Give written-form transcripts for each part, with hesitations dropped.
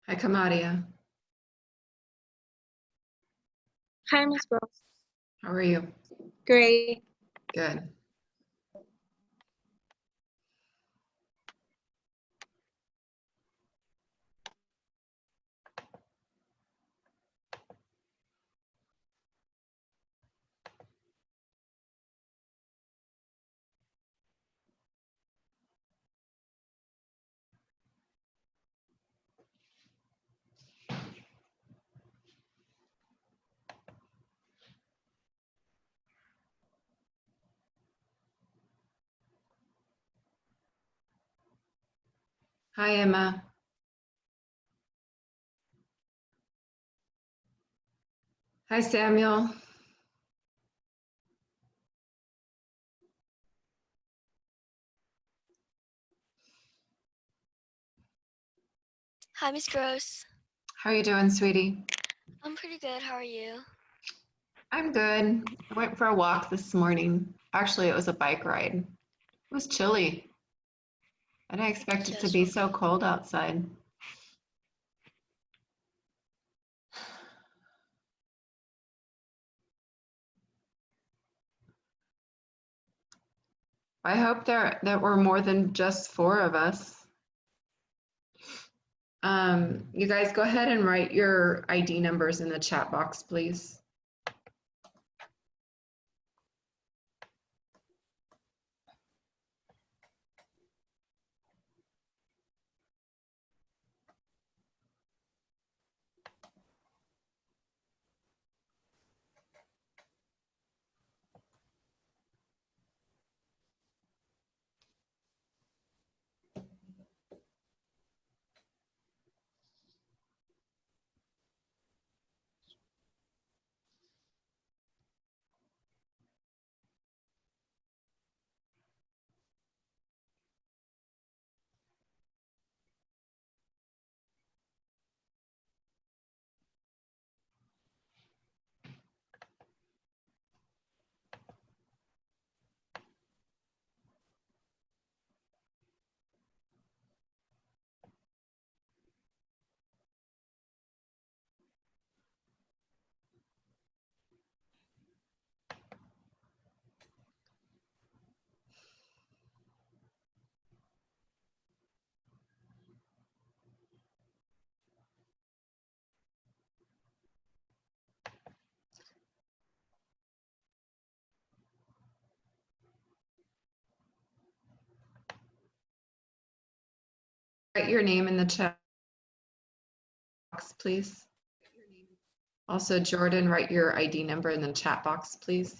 Hi, Kamadia. Hi, Miss Rose. How are you? Great. Good. Hi, Emma. Hi, Samuel. Hi, Miss Gross. How are you doing, sweetie? I'm pretty good. How are you? I'm good. I went for a walk this morning. Actually, it was a bike ride. It was chilly. I didn't expect it to be so cold outside. I hope that we're more than just 4 of us. You guys go ahead and write your ID numbers in the chat box, please. Write your name in the chat box, please. Also, Jordan, write your ID number in the chat box, please.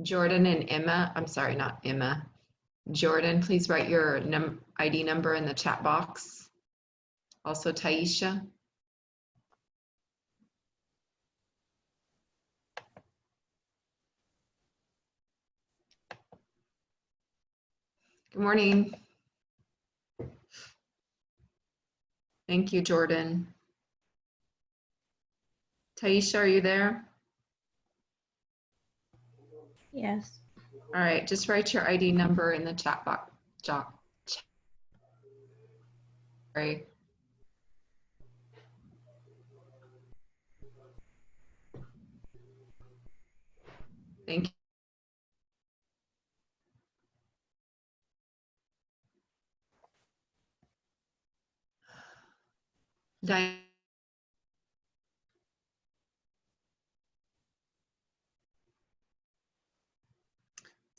Jordan and Emma, I'm sorry, not Emma. Jordan, please write your ID number in the chat box. Also, Taisha. Good morning. Thank you, Jordan. Taisha, are you there? Yes. All right, just write your ID number in the chat box. Sorry. Thank you. Diane.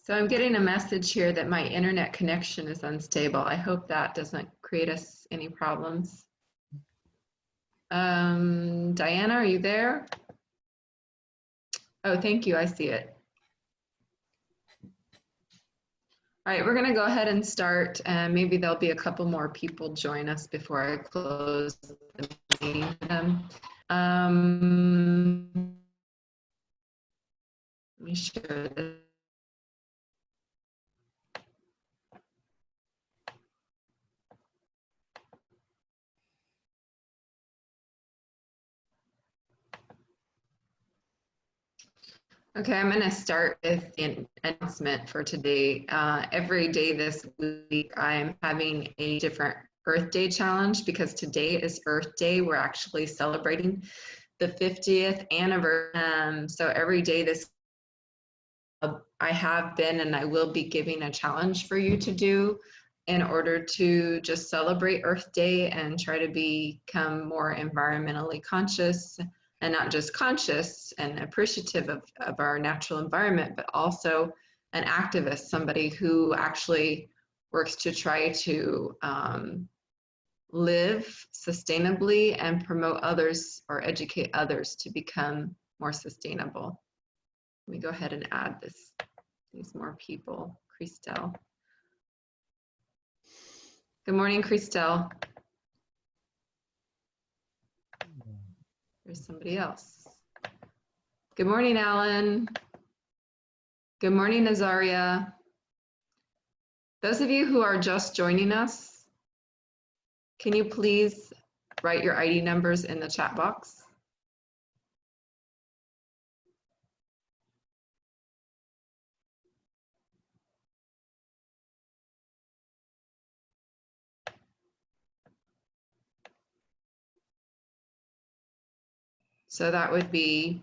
So I'm getting a message here that my internet connection is unstable. I hope that doesn't create us any problems. Diana, are you there? Oh, thank you. I see it. All right, we're going to go ahead and start, and maybe there'll be a couple more people join us before I close the meeting for them. Let me share this. Okay, I'm going to start with the announcement for today. Every day this week, I'm having a different Earth Day challenge because today is Earth Day. We're actually celebrating the 50th anniversary. So every day this I have been and I will be giving a challenge for you to do in order to just celebrate Earth Day and try to become more environmentally conscious, and not just conscious and appreciative of our natural environment, but also an activist, somebody who actually works to try to live sustainably and promote others or educate others to become more sustainable. Let me go ahead and add these more people. Christelle. Good morning, Christelle. There's somebody else. Good morning, Alan. Good morning, Azaria. Those of you who are just joining us, can you please write your ID numbers in the chat box? So that would be,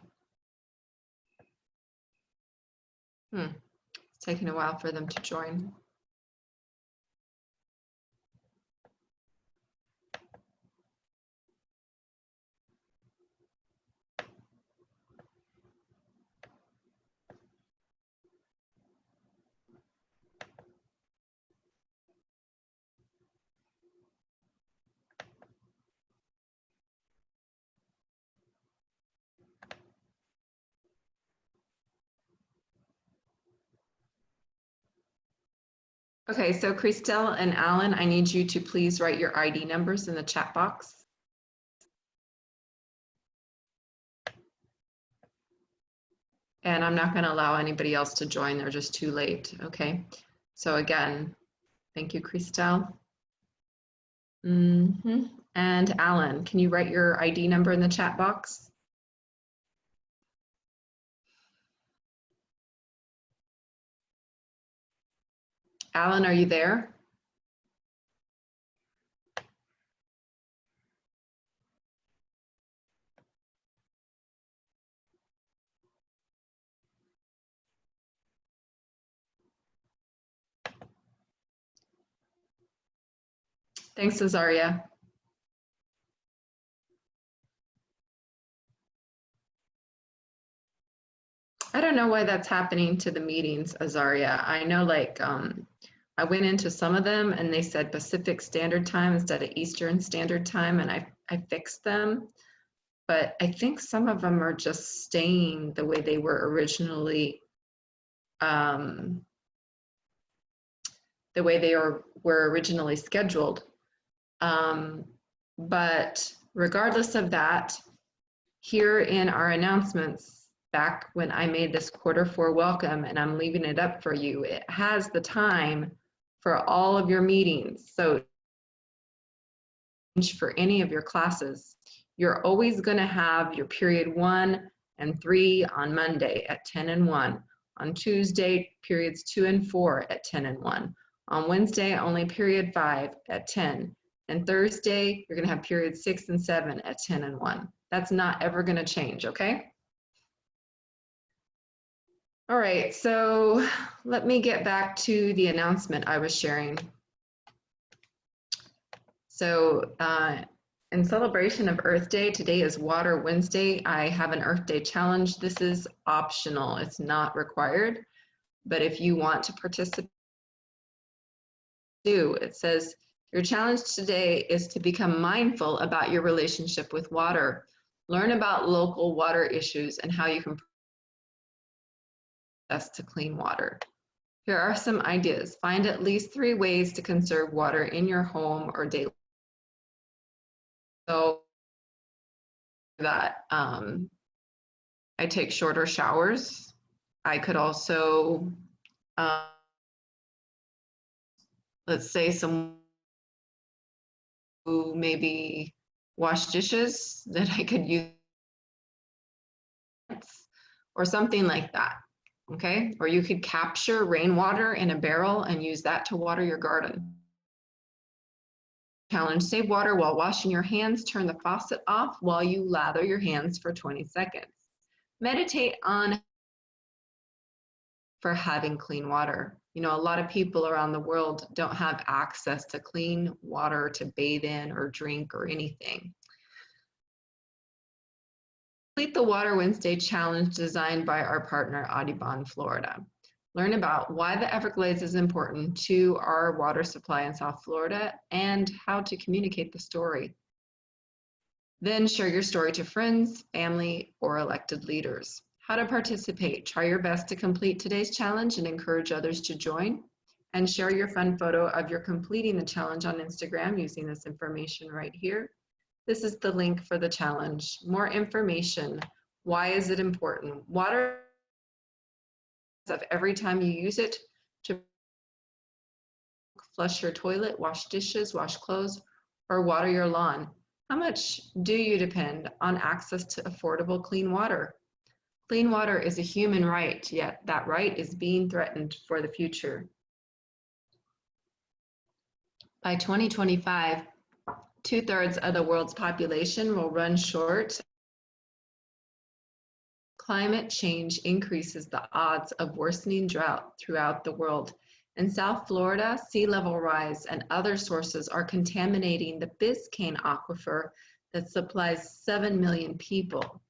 it's taking a while for them to join. Okay, so Christelle and Alan, I need you to please write your ID numbers in the chat box. And I'm not going to allow anybody else to join. They're just too late. Okay. So again, thank you, Christelle. And Alan, can you write your ID number in the chat box? Alan, are you there? Thanks, Azaria. I don't know why that's happening to the meetings, Azaria. I know, like, I went into some of them and they said Pacific Standard Time instead of Eastern Standard Time, and I fixed them. But I think some of them are just staying the way they were originally, the way they were originally scheduled. But regardless of that, here in our announcements, back when I made this Q4 welcome, and I'm leaving it up for you, it has the time for all of your meetings. So for any of your classes, you're always going to have your period 1 and 3 on Monday at 10 and 1. On Tuesday, periods 2 and 4 at 10 and 1. On Wednesday, only period 5 at 10. And Thursday, you're going to have periods 6 and 7 at 10 and 1. That's not ever going to change, okay? All right, so let me get back to the announcement I was sharing. So in celebration of Earth Day, today is Water Wednesday. I have an Earth Day challenge. This is optional, it's not required. But if you want to participate, do. It says, your challenge today is to become mindful about your relationship with water. Learn about local water issues and how you can access to clean water. Here are some ideas. Find at least 3 ways to conserve water in your home or daily. So that I take shorter showers. I could also, let's say some who maybe wash dishes that I could use, or something like that. Okay, or you could capture rainwater in a barrel and use that to water your garden. Challenge: save water while washing your hands. Turn the faucet off while you lather your hands for 20 seconds. Meditate on for having clean water. You know, a lot of people around the world don't have access to clean water to bathe in or drink or anything. Complete the Water Wednesday challenge designed by our partner Audubon, Florida. Learn about why the Everglades is important to our water supply in South Florida and how to communicate the story. Then share your story to friends, family, or elected leaders. How to participate: try your best to complete today's challenge and encourage others to join. And share your fun photo of your completing the challenge on Instagram using this information right here. This is the link for the challenge. More information. Why is it important? Water, of every time you use it to flush your toilet, wash dishes, wash clothes, or water your lawn. How much do you depend on access to affordable clean water? Clean water is a human right, yet that right is being threatened for the future. By 2025, 2/3 of the world's population will run short. Climate change increases the odds of worsening drought throughout the world. In South Florida, sea level rise and other sources are contaminating the Biscayne aquifer that supplies 7 million people.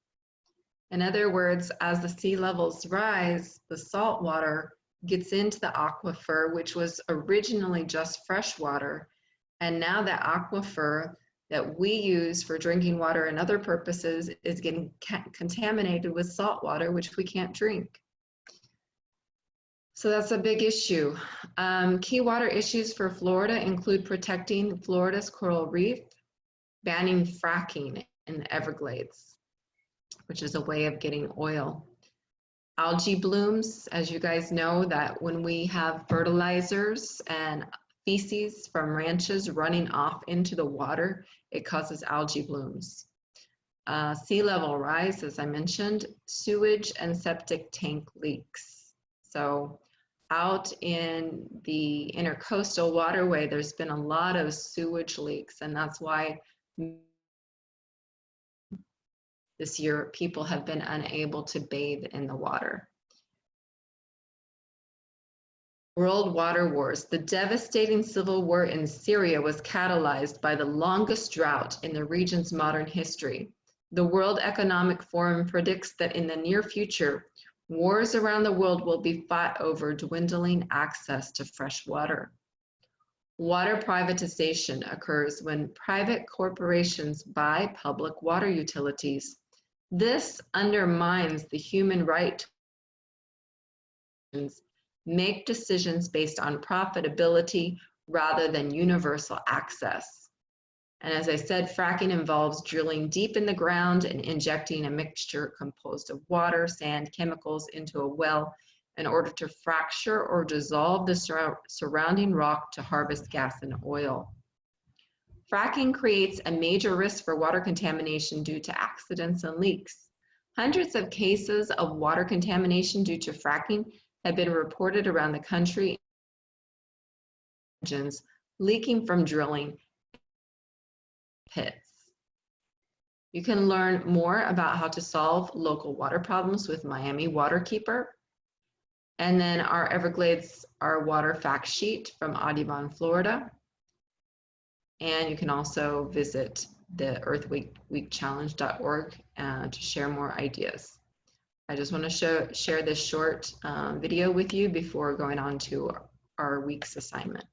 In other words, as the sea levels rise, the salt water gets into the aquifer, which was originally just fresh water, and now the aquifer that we use for drinking water and other purposes is getting contaminated with salt water, which we can't drink. So that's a big issue. Key water issues for Florida include protecting Florida's coral reef, banning fracking in the Everglades, which is a way of getting oil. Algae blooms, as you guys know, that when we have fertilizers and feces from ranches running off into the water, it causes algae blooms. Sea level rise, as I mentioned, sewage and septic tank leaks. So out in the intercoastal waterway, there's been a lot of sewage leaks, and that's why this year people have been unable to bathe in the water. World water wars. The devastating civil war in Syria was catalyzed by the longest drought in the region's modern history. The World Economic Forum predicts that in the near future, wars around the world will be fought over dwindling access to fresh water. Water privatization occurs when private corporations buy public water utilities. This undermines the human right to make decisions based on profitability rather than universal access. And as I said, fracking involves drilling deep in the ground and injecting a mixture composed of water, sand, chemicals into a well in order to fracture or dissolve the surrounding rock to harvest gas and oil. Fracking creates a major risk for water contamination due to accidents and leaks. Hundreds of cases of water contamination due to fracking have been reported around the country, engines leaking from drilling pits. You can learn more about how to solve local water problems with Miami Waterkeeper. And then our Everglades, our water fact sheet from Audubon, Florida. And you can also visit the earthweekchallenge.org to share more ideas. I just want to share this short video with you before going on to our week's assignment.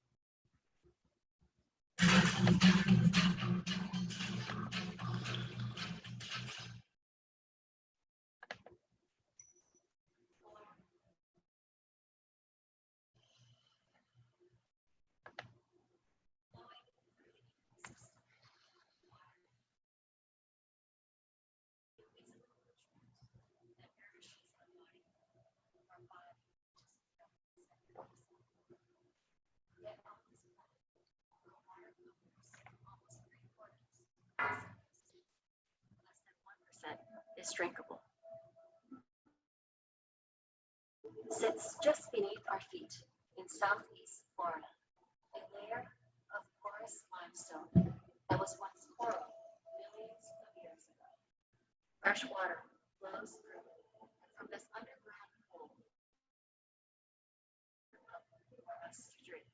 Is drinkable. sits just beneath our feet in southeast Florida, a layer of porous limestone that was once coral millions of years ago. Fresh water flows through it, and from this underground pool for us to drink.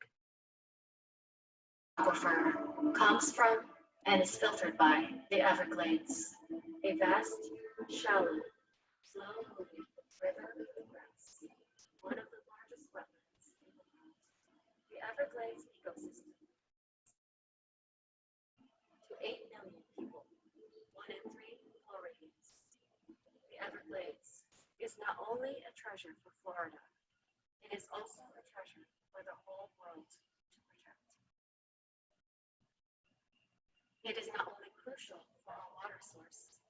Aquifer comes from and is filtered by the Everglades, a vast, shallow, slow-moving river of grass, one of the largest wetlands in the world. The Everglades ecosystem to 8 million people, 1 in 3 Floridians. The Everglades is not only a treasure for Florida, it is also a treasure for the whole world to protect. It is not only crucial for our water source,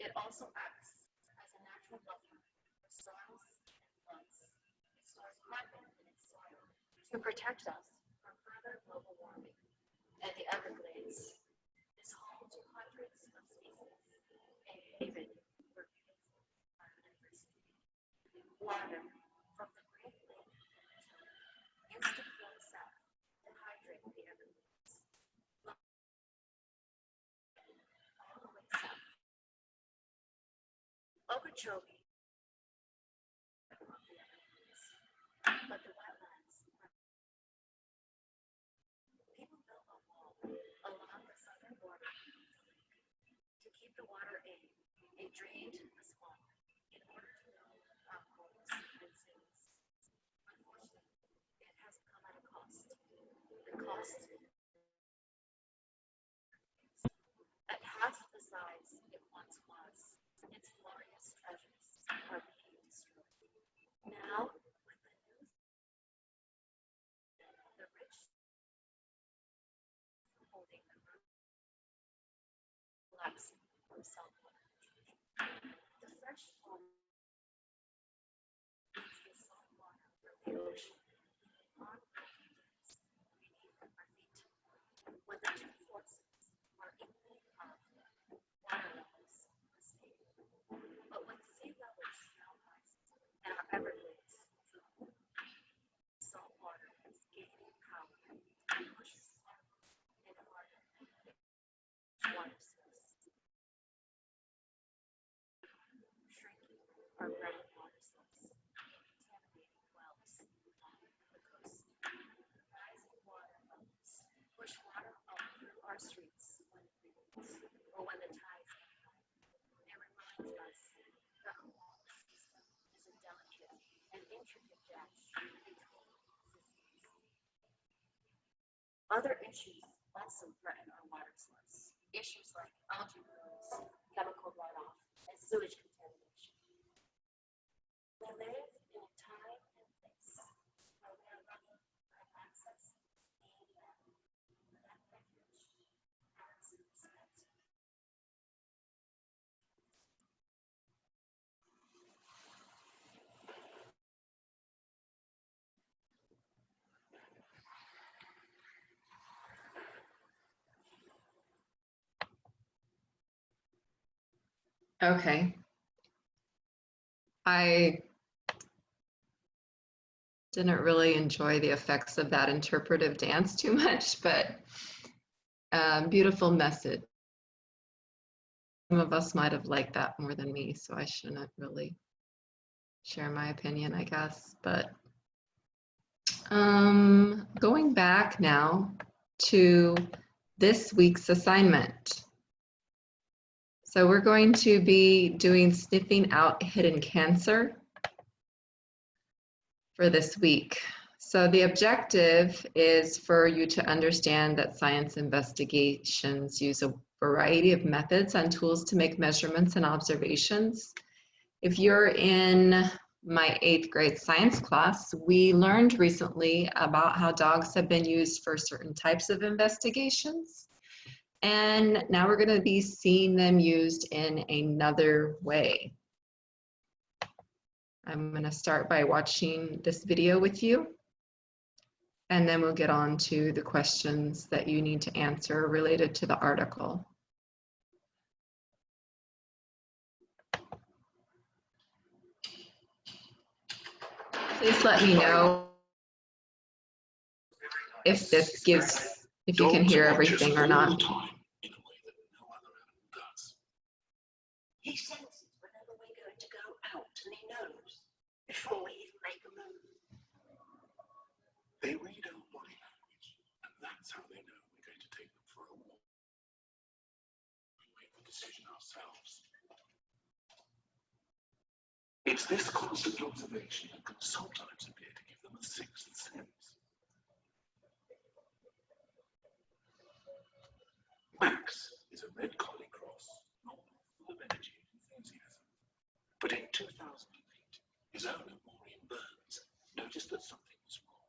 it also acts as a natural buffer for soils and floods. It stores carbon in its soil to protect us from further global warming. And the Everglades is home to hundreds of species, a haven for beautiful biodiversity. Water from the Great Lake used to flow south to hydrate the Everglades. All the way south. Okeechobee, but the wetlands. People built a wall along the southern border to keep the water in. It drained the swamp in order to know our homes and cities. Unfortunately, it has come at a cost. The cost at half the size it once was. Its glorious treasures are being destroyed. Now, with the news, the rich holding the root collapsing from saltwater intrusion. The fresh water meets the salt water from the ocean on beneath our feet. When the two forces are equally powerful, water levels are stable. But when sea levels now rise and our Everglades flow, salt water is gaining power and pushes harder and harder water source, shrinking our groundwater source, contaminating wells along the coast. Rising water levels push water up through our streets when it rains or when the tides are high. It reminds us that our water system is a delicate and intricate dance between systems. Other issues also threaten our water source. Issues like algae blooms, chemical runoff, and sewage contamination. We live in a time and place where we are lucky to have access, need, and that refuge and respect. Okay. I didn't really enjoy the effects of that interpretive dance too much, but beautiful message. Some of us might have liked that more than me, so I shouldn't really share my opinion, I guess. But going back now to this week's assignment. So we're going to be doing sniffing out hidden cancer for this week. So the objective is for you to understand that science investigations use a variety of methods and tools to make measurements and observations. If you're in my 8th grade science class, we learned recently about how dogs have been used for certain types of investigations. And now we're going to be seeing them used in another way. I'm going to start by watching this video with you, and then we'll get on to the questions that you need to answer related to the article. Please let me know if this gives, if you can hear everything or not. He senses whenever we're going to go out, and he knows before we even make a move. They read our body language, and that's how they know we're going to take them for a walk. We make the decision ourselves. It's this constant observation that can sometimes appear to give them a sixth sense. Max is a red collie cross, normal, full of energy and enthusiasm. But in 2008, his owner, Maureen Burns, noticed that something was wrong.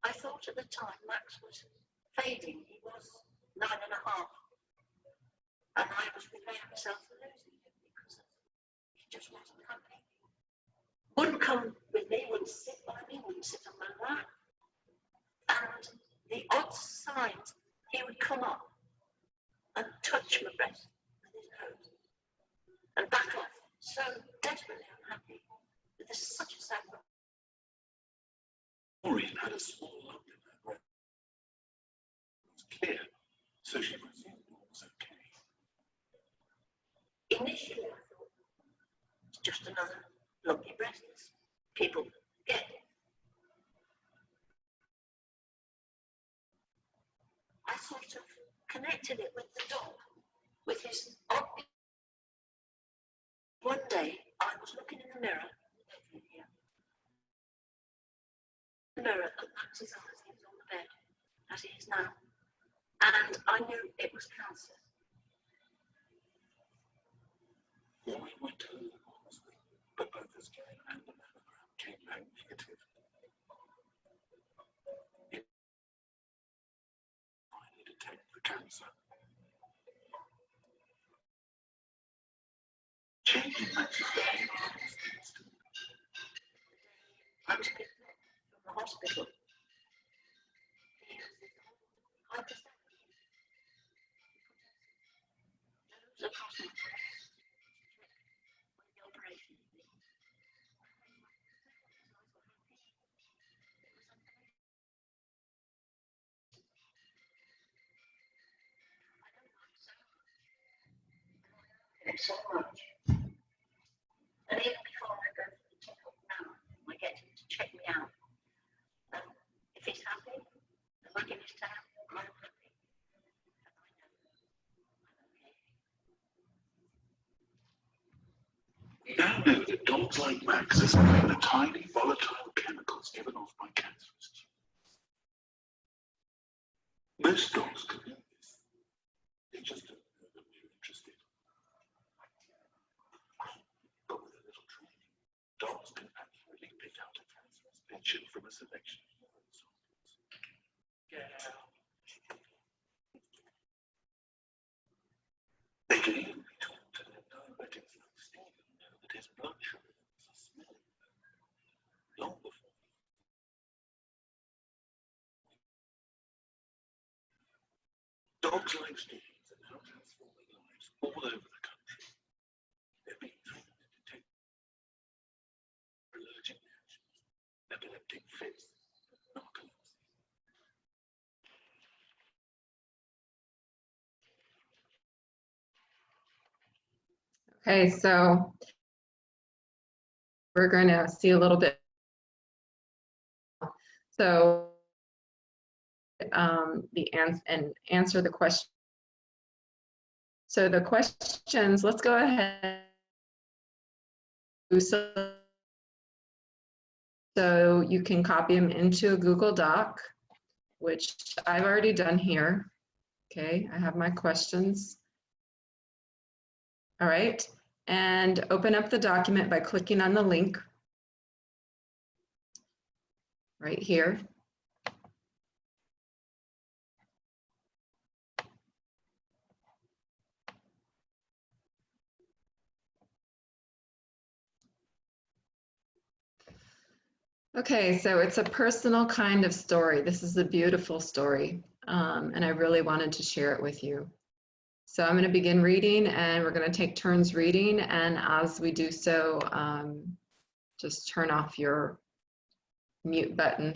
I thought at the time Max was fading. He was 9.5. And I was preparing myself for losing him because he just wasn't happy. Wouldn't come with me, wouldn't sit by me, wouldn't sit on my lap. And the odd signs, he would come up and touch my breast with his nose and back off, so desperately unhappy. But there's such a sad look. Maureen had a small lump in her breast. It was clear, so she presumed all was okay. Initially, I thought it's just another lumpy breast. People get. I sort of connected it with the dog, with his odd. One day, I was looking in the mirror, and Max's eyes, he was on the bed, as he is now, and I knew it was cancer. Maureen went to the local hospital, but both the scan and the mammogram came back negative. It finally detected the cancer. Changing Max's behavior was instant. I was picked up from the hospital. He has this hypersensitive. Nose across my face. With the operation. So much. And even before I go for the checkup now, I get him to check me out. And if he's happy, the wag in his tail, I'm happy. We now know that dogs like Max are sending the tiny volatile chemicals given off by cancerous tumors. Most dogs can do this. They just don't know that we're interested. But with a little training, dogs can accurately pick out a cancerous patient from a selection of urine samples. They can even be taught to let diabetics like Stephen know that his blood sugar levels are smelling long before. Dogs like Stephen's are now transforming lives all over the country. They're being trained to detect allergic reactions, epileptic fits, narcolepsy. Okay, so we're going to see a little bit. So answer the question. So the questions, let's go ahead. So you can copy them into a Google Doc, which I've already done here. Okay, I have my questions. All right, and open up the document by clicking on the link right here. Okay, so it's a personal kind of story. This is a beautiful story, and I really wanted to share it with you. So I'm going to begin reading, and we're going to take turns reading, and as we do so, just turn off your mute button